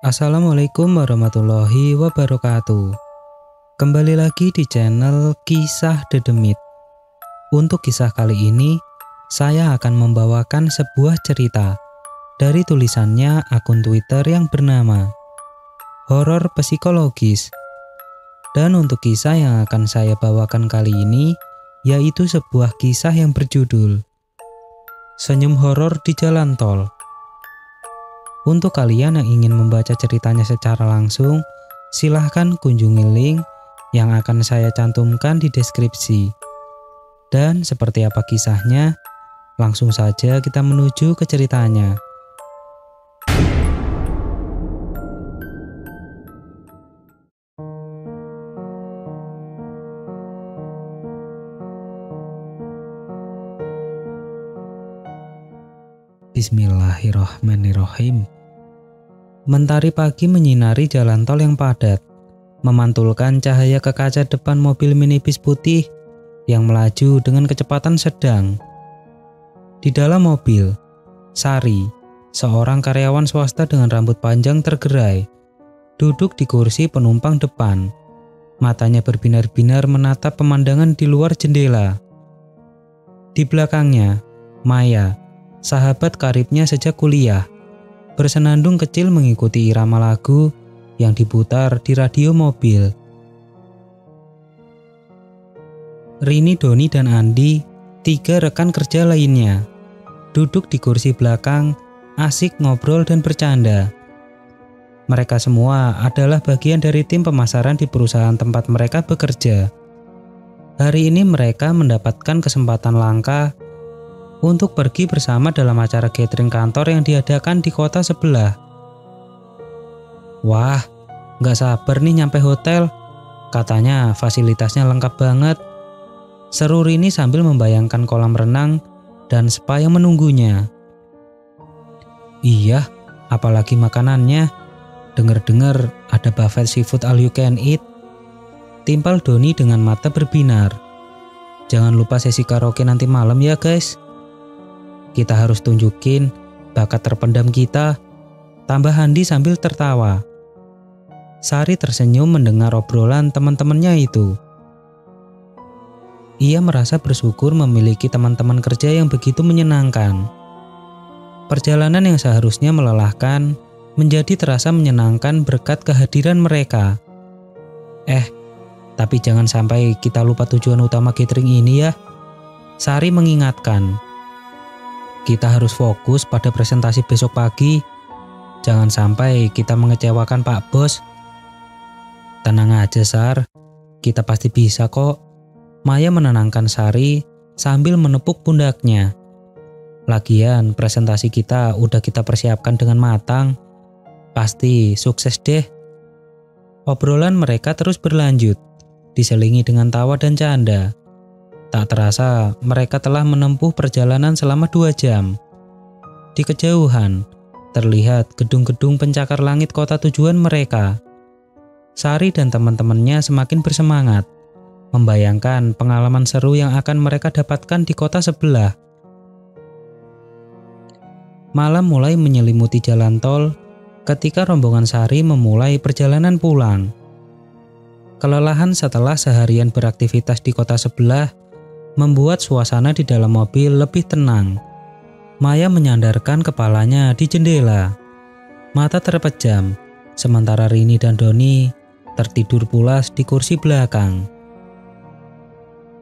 Assalamualaikum warahmatullahi wabarakatuh. Kembali lagi di channel Kisah Dedemit. Untuk kisah kali ini, saya akan membawakan sebuah cerita dari tulisannya akun Twitter yang bernama Horor Psikologis. Dan untuk kisah yang akan saya bawakan kali ini, yaitu sebuah kisah yang berjudul Senyum Horor di Jalan Tol. Untuk kalian yang ingin membaca ceritanya secara langsung, silahkan kunjungi link yang akan saya cantumkan di deskripsi. Dan seperti apa kisahnya, langsung saja kita menuju ke ceritanya. Bismillahirrahmanirrahim. Mentari pagi menyinari jalan tol yang padat, memantulkan cahaya ke kaca depan mobil minibus putih yang melaju dengan kecepatan sedang. Di dalam mobil, Sari, seorang karyawan swasta dengan rambut panjang tergerai, duduk di kursi penumpang depan. Matanya berbinar-binar menatap pemandangan di luar jendela. Di belakangnya, Maya, sahabat karibnya sejak kuliah, bersenandung kecil mengikuti irama lagu yang diputar di radio mobil. Rini, Doni, dan Andi, tiga rekan kerja lainnya, duduk di kursi belakang, asik ngobrol dan bercanda. Mereka semua adalah bagian dari tim pemasaran di perusahaan tempat mereka bekerja. Hari ini mereka mendapatkan kesempatan langka untuk pergi bersama dalam acara gathering kantor yang diadakan di kota sebelah. Wah, gak sabar nih nyampe hotel. Katanya fasilitasnya lengkap banget. Seru Rini sambil membayangkan kolam renang dan spa yang menunggunya. Iya, apalagi makanannya. Dengar-dengar ada buffet seafood all you can eat. Timpal Doni dengan mata berbinar. Jangan lupa sesi karaoke nanti malam ya guys. Kita harus tunjukin bakat terpendam kita, tambah Andi sambil tertawa. Sari tersenyum mendengar obrolan teman-temannya itu. Ia merasa bersyukur memiliki teman-teman kerja yang begitu menyenangkan. Perjalanan yang seharusnya melelahkan menjadi terasa menyenangkan berkat kehadiran mereka. Tapi jangan sampai kita lupa tujuan utama gathering ini ya. Sari mengingatkan. Kita harus fokus pada presentasi besok pagi. Jangan sampai kita mengecewakan Pak Bos. Tenang aja Sar, kita pasti bisa kok. Maya menenangkan Sari sambil menepuk pundaknya. Lagian presentasi kita udah kita persiapkan dengan matang. Pasti sukses deh. Obrolan mereka terus berlanjut, diselingi dengan tawa dan canda. Tak terasa mereka telah menempuh perjalanan selama 2 jam. Di kejauhan, terlihat gedung-gedung pencakar langit kota tujuan mereka. Sari dan teman-temannya semakin bersemangat, membayangkan pengalaman seru yang akan mereka dapatkan di kota sebelah. Malam mulai menyelimuti jalan tol ketika rombongan Sari memulai perjalanan pulang. Kelelahan setelah seharian beraktivitas di kota sebelah membuat suasana di dalam mobil lebih tenang. Maya menyandarkan kepalanya di jendela. Mata terpejam, sementara Rini dan Doni tertidur pulas di kursi belakang.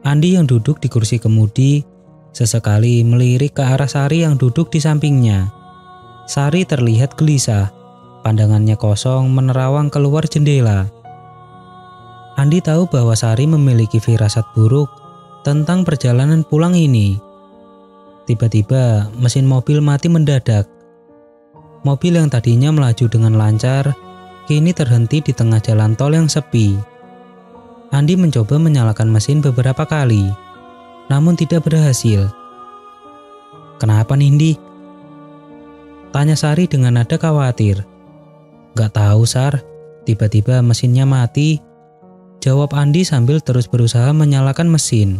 Andi yang duduk di kursi kemudi sesekali melirik ke arah Sari yang duduk di sampingnya. Sari terlihat gelisah, pandangannya kosong menerawang keluar jendela. Andi tahu bahwa Sari memiliki firasat buruk tentang perjalanan pulang ini. Tiba-tiba mesin mobil mati mendadak. Mobil yang tadinya melaju dengan lancar, kini terhenti di tengah jalan tol yang sepi. Andi mencoba menyalakan mesin beberapa kali, namun tidak berhasil. Kenapa nih Indi? Tanya Sari dengan nada khawatir. Gak tahu Sar, tiba-tiba mesinnya mati. Jawab Andi sambil terus berusaha menyalakan mesin.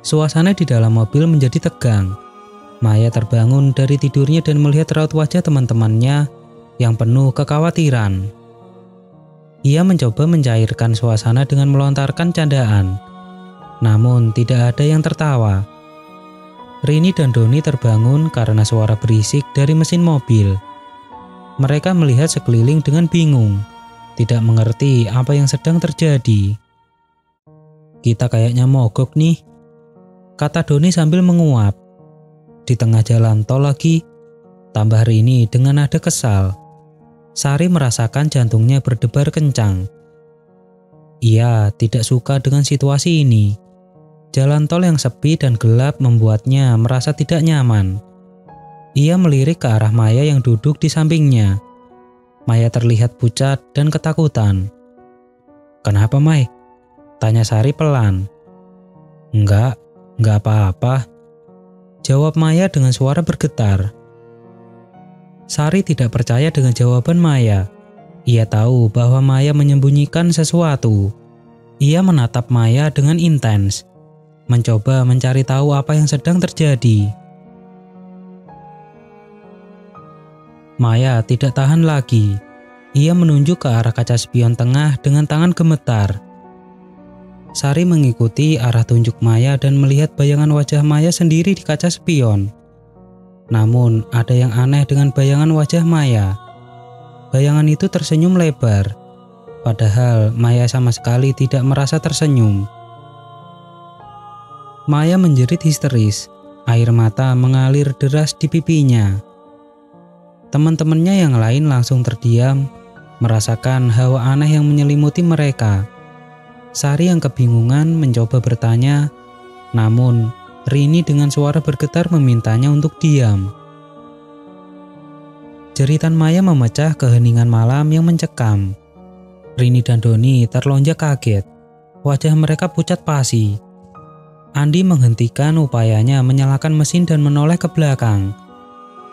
Suasana di dalam mobil menjadi tegang. Maya terbangun dari tidurnya dan melihat raut wajah teman-temannya yang penuh kekhawatiran. Ia mencoba mencairkan suasana dengan melontarkan candaan, namun tidak ada yang tertawa. Rini dan Doni terbangun karena suara berisik dari mesin mobil. Mereka melihat sekeliling dengan bingung, tidak mengerti apa yang sedang terjadi. "Kita kayaknya mogok nih," kata Doni sambil menguap. "Di tengah jalan tol lagi," tambah Rini dengan nada kesal. Sari merasakan jantungnya berdebar kencang. Ia tidak suka dengan situasi ini. Jalan tol yang sepi dan gelap membuatnya merasa tidak nyaman. Ia melirik ke arah Maya yang duduk di sampingnya. Maya terlihat pucat dan ketakutan. "Kenapa, Mai?" tanya Sari pelan. Enggak apa-apa," jawab Maya dengan suara bergetar. Sari tidak percaya dengan jawaban Maya. Ia tahu bahwa Maya menyembunyikan sesuatu. Ia menatap Maya dengan intens, mencoba mencari tahu apa yang sedang terjadi. Maya tidak tahan lagi. Ia menunjuk ke arah kaca spion tengah dengan tangan gemetar. Sari mengikuti arah tunjuk Maya dan melihat bayangan wajah Maya sendiri di kaca spion. Namun ada yang aneh dengan bayangan wajah Maya. Bayangan itu tersenyum lebar, padahal Maya sama sekali tidak merasa tersenyum. Maya menjerit histeris, air mata mengalir deras di pipinya. Teman-temannya yang lain langsung terdiam, merasakan hawa aneh yang menyelimuti mereka. Sari yang kebingungan mencoba bertanya, namun Rini dengan suara bergetar memintanya untuk diam. Jeritan Maya memecah keheningan malam yang mencekam. Rini dan Doni terlonjak kaget. Wajah mereka pucat pasi. Andi menghentikan upayanya menyalakan mesin dan menoleh ke belakang.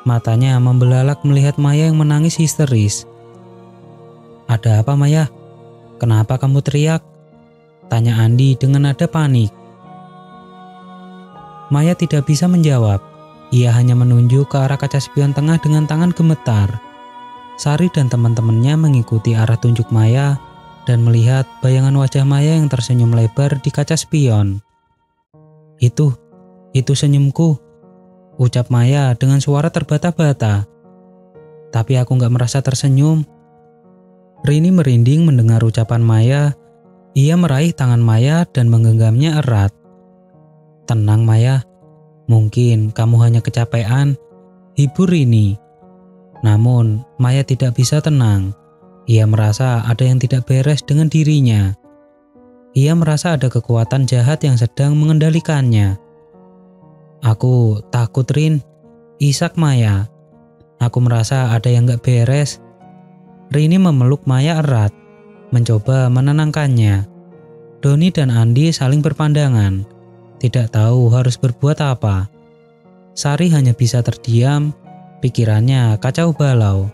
Matanya membelalak melihat Maya yang menangis histeris. "Ada apa, Maya? Kenapa kamu teriak?" tanya Andi dengan nada panik. Maya tidak bisa menjawab. Ia hanya menunjuk ke arah kaca spion tengah dengan tangan gemetar. Sari dan teman-temannya mengikuti arah tunjuk Maya dan melihat bayangan wajah Maya yang tersenyum lebar di kaca spion. Itu senyumku," ucap Maya dengan suara terbata-bata. "Tapi aku gak merasa tersenyum." Rini merinding mendengar ucapan Maya. Ia meraih tangan Maya dan menggenggamnya erat. "Tenang, Maya. Mungkin kamu hanya kecapean," hibur Rini. Namun Maya tidak bisa tenang. Ia merasa ada yang tidak beres dengan dirinya. Ia merasa ada kekuatan jahat yang sedang mengendalikannya. "Aku takut, Rin," isak Maya. "Aku merasa ada yang gak beres." Rini memeluk Maya erat, mencoba menenangkannya. Doni dan Andi saling berpandangan, tidak tahu harus berbuat apa. Sari hanya bisa terdiam, pikirannya kacau balau.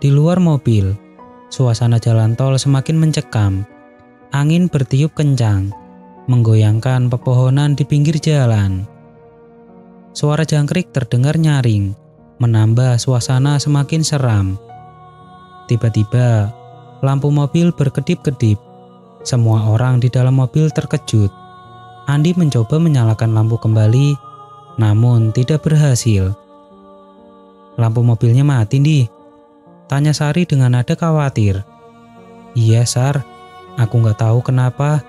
Di luar mobil, suasana jalan tol semakin mencekam. Angin bertiup kencang, menggoyangkan pepohonan di pinggir jalan. Suara jangkrik terdengar nyaring, menambah suasana semakin seram. Tiba-tiba, lampu mobil berkedip-kedip. Semua orang di dalam mobil terkejut. Andi mencoba menyalakan lampu kembali, namun tidak berhasil. "Lampu mobilnya mati, Di?" tanya Sari dengan nada khawatir. "Iya, Sar. Aku nggak tahu kenapa,"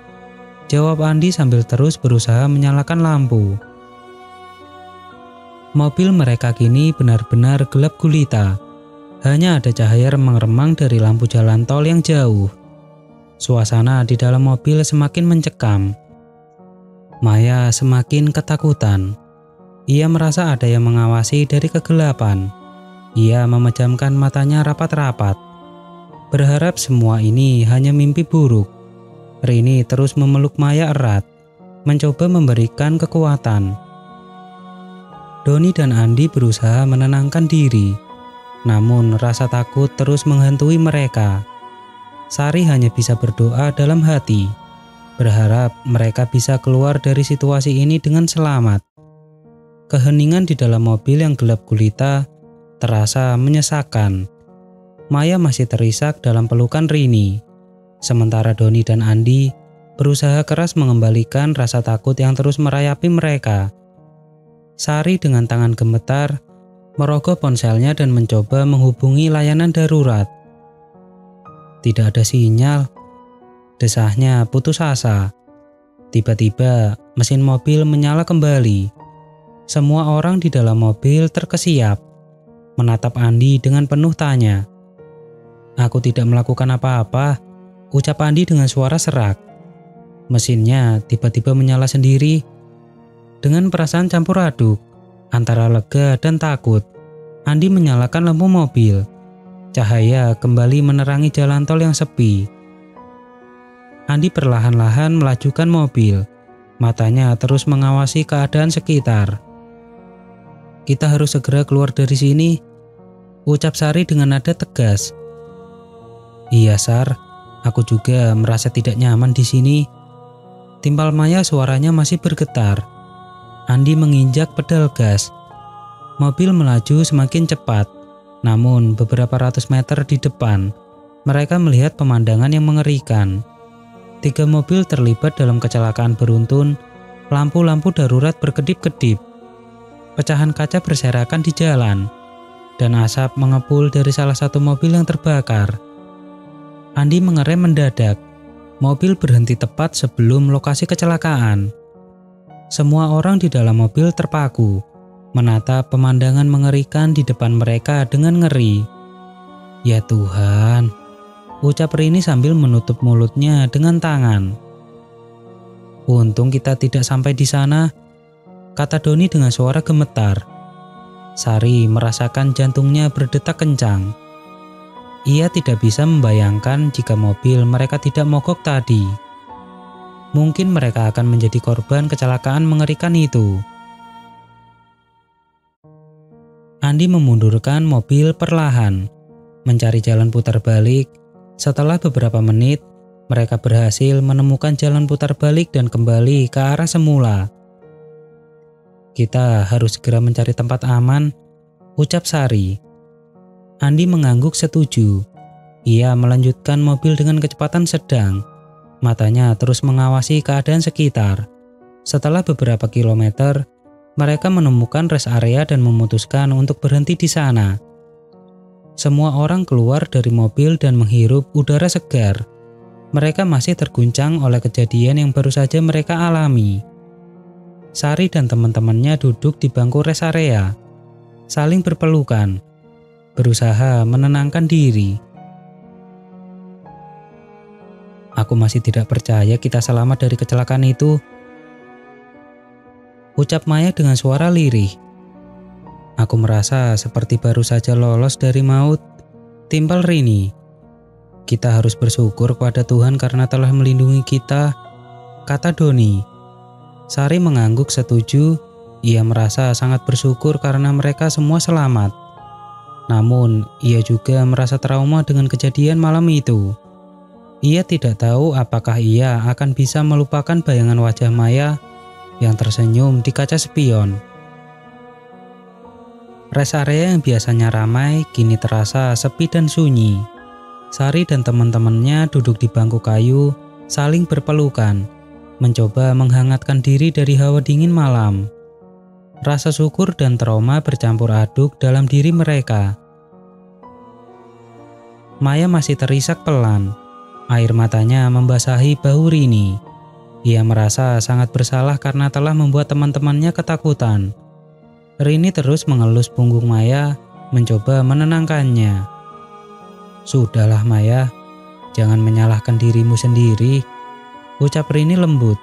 jawab Andi sambil terus berusaha menyalakan lampu. Mobil mereka kini benar-benar gelap gulita. Hanya ada cahaya remang-remang dari lampu jalan tol yang jauh. Suasana di dalam mobil semakin mencekam. Maya semakin ketakutan. Ia merasa ada yang mengawasi dari kegelapan. Ia memejamkan matanya rapat-rapat, berharap semua ini hanya mimpi buruk. Rini terus memeluk Maya erat, mencoba memberikan kekuatan. Doni dan Andi berusaha menenangkan diri, namun rasa takut terus menghantui mereka. Sari hanya bisa berdoa dalam hati, berharap mereka bisa keluar dari situasi ini dengan selamat. Keheningan di dalam mobil yang gelap gulita terasa menyesakan. Maya masih terisak dalam pelukan Rini. Sementara Doni dan Andi berusaha keras mengembalikan rasa takut yang terus merayapi mereka. Sari dengan tangan gemetar merogoh ponselnya dan mencoba menghubungi layanan darurat. Tidak ada sinyal. Desahnya putus asa. Tiba-tiba mesin mobil menyala kembali. Semua orang di dalam mobil terkesiap, menatap Andi dengan penuh tanya. "Aku tidak melakukan apa-apa," ucap Andi dengan suara serak. Mesinnya tiba-tiba menyala sendiri. Dengan perasaan campur aduk antara lega dan takut, Andi menyalakan lampu mobil. Cahaya kembali menerangi jalan tol yang sepi. Andi perlahan-lahan melajukan mobil. Matanya terus mengawasi keadaan sekitar. "Kita harus segera keluar dari sini," ucap Sari dengan nada tegas. "Iya, Sar. Aku juga merasa tidak nyaman di sini," timpal Maya suaranya masih bergetar. Andi menginjak pedal gas. Mobil melaju semakin cepat. Namun beberapa ratus meter di depan, mereka melihat pemandangan yang mengerikan. 3 mobil terlibat dalam kecelakaan beruntun. Lampu-lampu darurat berkedip-kedip. Pecahan kaca berserakan di jalan, dan asap mengepul dari salah satu mobil yang terbakar. Andi mengerem mendadak. Mobil berhenti tepat sebelum lokasi kecelakaan. Semua orang di dalam mobil terpaku, menatap pemandangan mengerikan di depan mereka dengan ngeri. "Ya Tuhan," ucap Rini sambil menutup mulutnya dengan tangan. "Untung kita tidak sampai di sana," kata Doni dengan suara gemetar. Sari merasakan jantungnya berdetak kencang. Ia tidak bisa membayangkan jika mobil mereka tidak mogok tadi. Mungkin mereka akan menjadi korban kecelakaan mengerikan itu. Andi memundurkan mobil perlahan, mencari jalan putar balik. Setelah beberapa menit, mereka berhasil menemukan jalan putar balik dan kembali ke arah semula. "Kita harus segera mencari tempat aman," ucap Sari. Andi mengangguk setuju. Ia melanjutkan mobil dengan kecepatan sedang. Matanya terus mengawasi keadaan sekitar. Setelah beberapa kilometer, mereka menemukan rest area dan memutuskan untuk berhenti di sana. Semua orang keluar dari mobil dan menghirup udara segar. Mereka masih terguncang oleh kejadian yang baru saja mereka alami. Sari dan teman-temannya duduk di bangku rest area, saling berpelukan, berusaha menenangkan diri. "Aku masih tidak percaya kita selamat dari kecelakaan itu," ucap Maya dengan suara lirih. "Aku merasa seperti baru saja lolos dari maut," timpal Rini. "Kita harus bersyukur kepada Tuhan karena telah melindungi kita," kata Doni. Sari mengangguk setuju. Ia merasa sangat bersyukur karena mereka semua selamat. Namun, ia juga merasa trauma dengan kejadian malam itu. Ia tidak tahu apakah ia akan bisa melupakan bayangan wajah Maya yang tersenyum di kaca spion. Rest area yang biasanya ramai kini terasa sepi dan sunyi. Sari dan teman-temannya duduk di bangku kayu, saling berpelukan, mencoba menghangatkan diri dari hawa dingin malam. Rasa syukur dan trauma bercampur aduk dalam diri mereka. Maya masih terisak pelan. Air matanya membasahi bahu Rini. Ia merasa sangat bersalah karena telah membuat teman-temannya ketakutan. Rini terus mengelus punggung Maya, mencoba menenangkannya. "Sudahlah Maya, jangan menyalahkan dirimu sendiri," ucap Rini lembut.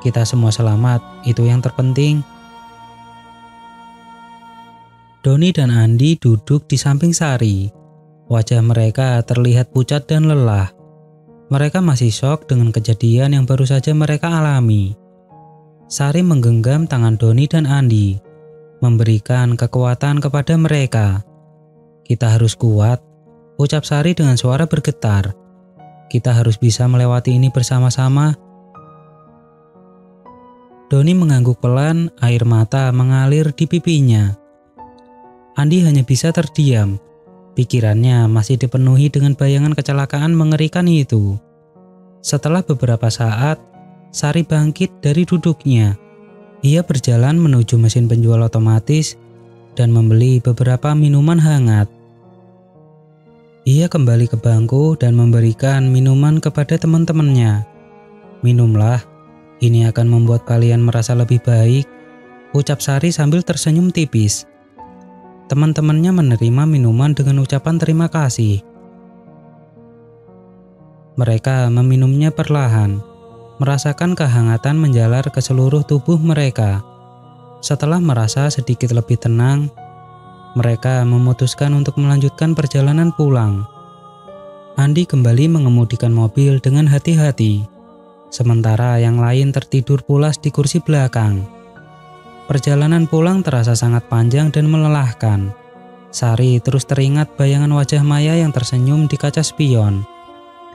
"Kita semua selamat, itu yang terpenting." Doni dan Andi duduk di samping Sari. Wajah mereka terlihat pucat dan lelah. Mereka masih syok dengan kejadian yang baru saja mereka alami. Sari menggenggam tangan Doni dan Andi, memberikan kekuatan kepada mereka. "Kita harus kuat," ucap Sari dengan suara bergetar. "Kita harus bisa melewati ini bersama-sama." Doni mengangguk pelan, air mata mengalir di pipinya. Andi hanya bisa terdiam. Pikirannya masih dipenuhi dengan bayangan kecelakaan mengerikan itu. Setelah beberapa saat, Sari bangkit dari duduknya. Ia berjalan menuju mesin penjual otomatis dan membeli beberapa minuman hangat. Ia kembali ke bangku dan memberikan minuman kepada teman-temannya. "Minumlah, ini akan membuat kalian merasa lebih baik," ucap Sari sambil tersenyum tipis. Teman-temannya menerima minuman dengan ucapan terima kasih. Mereka meminumnya perlahan, merasakan kehangatan menjalar ke seluruh tubuh mereka. Setelah merasa sedikit lebih tenang, mereka memutuskan untuk melanjutkan perjalanan pulang. Andi kembali mengemudikan mobil dengan hati-hati, sementara yang lain tertidur pulas di kursi belakang. Perjalanan pulang terasa sangat panjang dan melelahkan. Sari terus teringat bayangan wajah Maya yang tersenyum di kaca spion.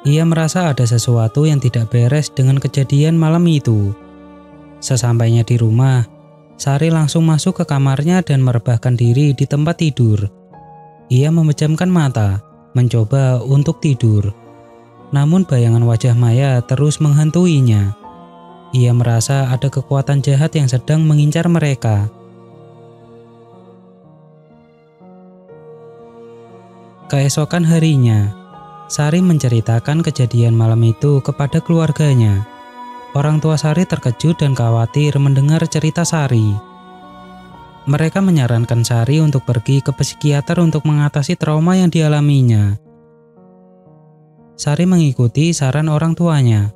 Ia merasa ada sesuatu yang tidak beres dengan kejadian malam itu. Sesampainya di rumah, Sari langsung masuk ke kamarnya dan merebahkan diri di tempat tidur. Ia memejamkan mata, mencoba untuk tidur. Namun bayangan wajah Maya terus menghantuinya. Ia merasa ada kekuatan jahat yang sedang mengincar mereka. Keesokan harinya, Sari menceritakan kejadian malam itu kepada keluarganya. Orang tua Sari terkejut dan khawatir mendengar cerita Sari. Mereka menyarankan Sari untuk pergi ke psikiater untuk mengatasi trauma yang dialaminya. Sari mengikuti saran orang tuanya.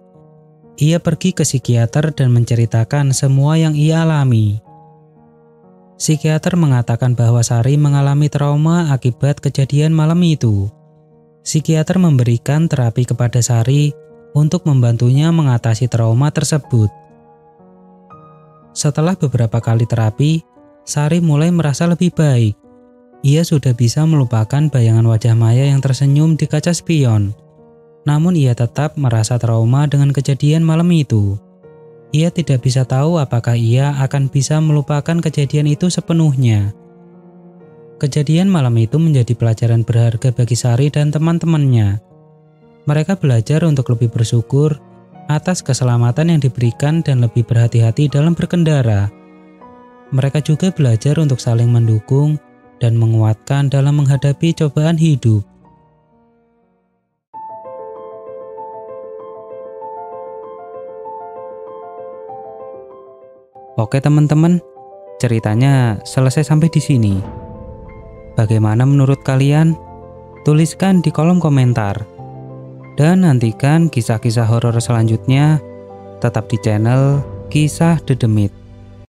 Ia pergi ke psikiater dan menceritakan semua yang ia alami. Psikiater mengatakan bahwa Sari mengalami trauma akibat kejadian malam itu. Psikiater memberikan terapi kepada Sari untuk membantunya mengatasi trauma tersebut. Setelah beberapa kali terapi, Sari mulai merasa lebih baik. Ia sudah bisa melupakan bayangan wajah Maya yang tersenyum di kaca spion. Namun ia tetap merasa trauma dengan kejadian malam itu. Ia tidak bisa tahu apakah ia akan bisa melupakan kejadian itu sepenuhnya. Kejadian malam itu menjadi pelajaran berharga bagi Sari dan teman-temannya. Mereka belajar untuk lebih bersyukur atas keselamatan yang diberikan dan lebih berhati-hati dalam berkendara. Mereka juga belajar untuk saling mendukung dan menguatkan dalam menghadapi cobaan hidup. Oke teman-teman, ceritanya selesai sampai di sini. Bagaimana menurut kalian? Tuliskan di kolom komentar. Dan nantikan kisah-kisah horor selanjutnya tetap di channel Kisah The Demit.